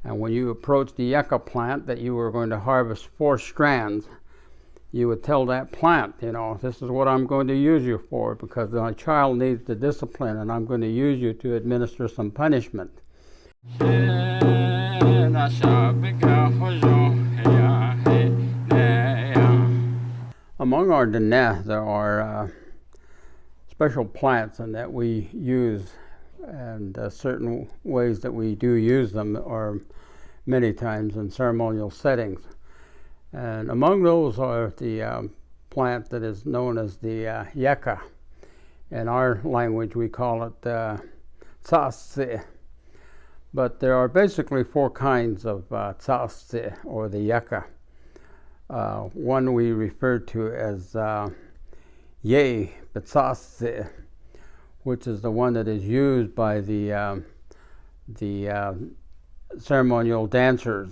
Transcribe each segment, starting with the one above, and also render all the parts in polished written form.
And when you approach the yucca plant that you were going to harvest 4 strands, you would tell that plant, this is what I'm going to use you for, because my child needs the discipline and I'm going to use you to administer some punishment. Among our Diné, there are special plants and that we use, and certain ways that we do use them are many times in ceremonial settings. And among those are the plant that is known as the Yucca. In our language we call it tsatsi. But there are basically 4 kinds of tsatsi, or the Yucca. One we refer to as Ye B'tsatsi, which is the one that is used by the ceremonial dancers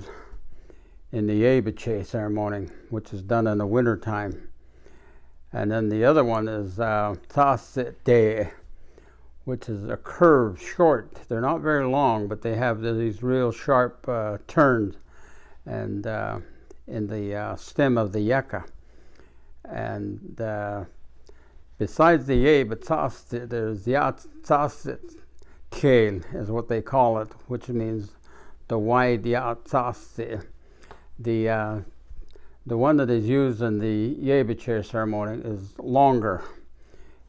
in the Yebiche ceremony, which is done in the winter time. And then the other one is Tsatsit De, which is a curved, short. They're not very long, but they have these real sharp turns and in the stem of the yucca. And besides the Ye B'tsatsi, there's Yat Tsatsit Kale, is what they call it, which means the wide Yat Tsatsi. The one that is used in the Yebiche ceremony is longer,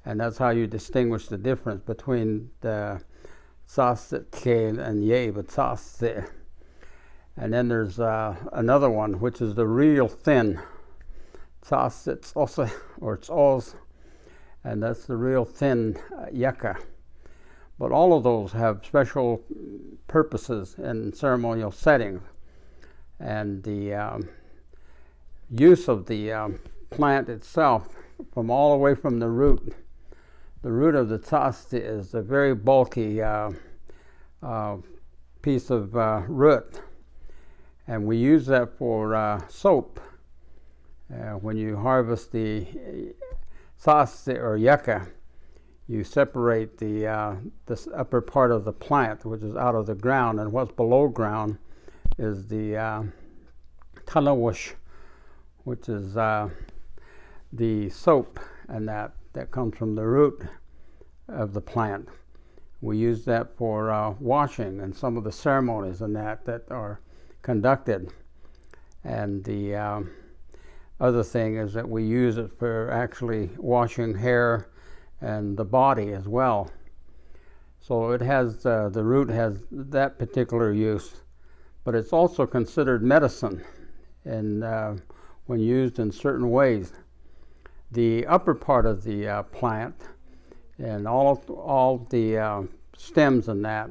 and that's how you distinguish the difference between the Tsatsit Kale and Ye B'tsatsi. And then there's another one, which is the real thin Tsatsit Ose, or Tsoz, and that's the real thin yucca. But all of those have special purposes in ceremonial settings. And the use of the plant itself, from all the way from the root of the tsatsi is a very bulky piece of root, and we use that for soap. When you harvest the tsatsi or yucca, you separate the this upper part of the plant, which is out of the ground, and what's below ground is the talawash, which is the soap, and that comes from the root of the plant. We use that for washing and some of the ceremonies and that are conducted. And the other thing is that we use it for actually washing hair and the body as well. So it has the root has that particular use, but it's also considered medicine and when used in certain ways. The upper part of the plant and all the stems in that,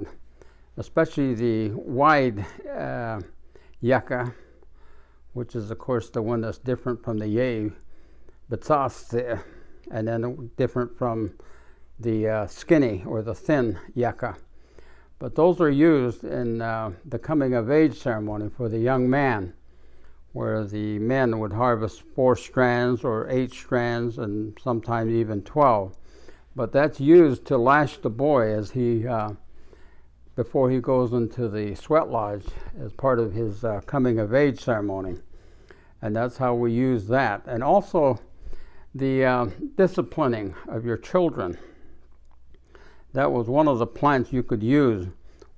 especially the wide yucca, which is of course the one that's different from the Ye B'tsatsi, and then different from the skinny or the thin yucca. But those are used in the coming of age ceremony for the young man, where the men would harvest 4 strands or 8 strands and sometimes even 12. But that's used to lash the boy as he before he goes into the sweat lodge as part of his coming of age ceremony. And that's how we use that. And also the disciplining of your children. That was one of the plants you could use,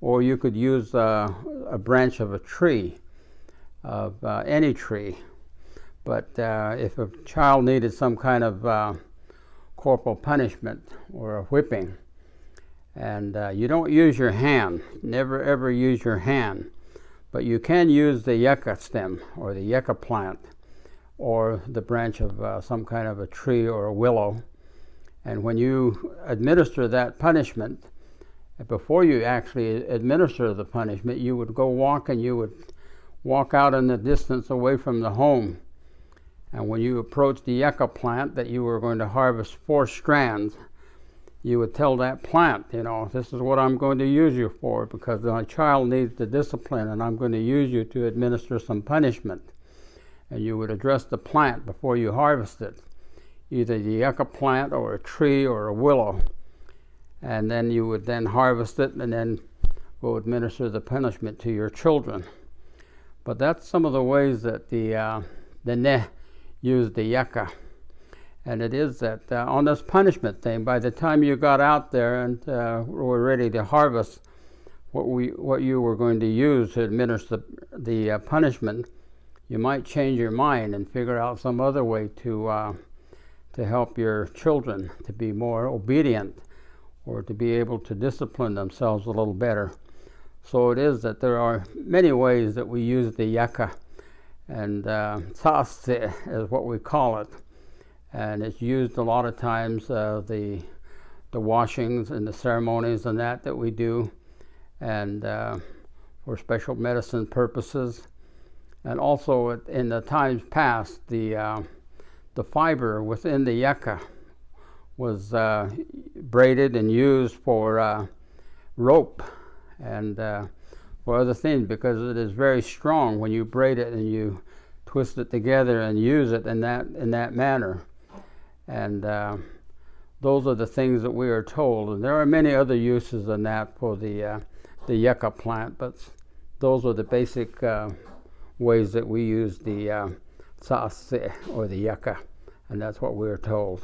or you could use a branch of a tree, of any tree. But if a child needed some kind of corporal punishment or a whipping, and you don't use your hand, never ever use your hand, but you can use the yucca stem or the yucca plant or the branch of some kind of a tree or a willow. And when you administer that punishment, before you actually administer the punishment, you would go walk, and you would walk out in the distance away from the home. And when you approach the yucca plant that you were going to harvest 4 strands, you would tell that plant, this is what I'm going to use you for, because my child needs the discipline and I'm going to use you to administer some punishment. And you would address the plant before you harvest it, either the yucca plant or a tree or a willow. And then you would then harvest it and then go administer the punishment to your children. But that's some of the ways that the Diné used the yucca. And it is that on this punishment thing, by the time you got out there and were ready to harvest what you were going to use to administer the punishment, you might change your mind and figure out some other way to help your children to be more obedient or to be able to discipline themselves a little better. So it is that there are many ways that we use the yucca, and sase is what we call it. And it's used a lot of times, the washings and the ceremonies and that we do, and for special medicine purposes. And also in the times past, the fiber within the yucca was braided and used for rope and for other things, because it is very strong when you braid it and you twist it together and use it in that manner. And those are the things that we are told. And there are many other uses than that for the yucca plant, but those are the basic ways that we use the sase or the yucca, and that's what we are told.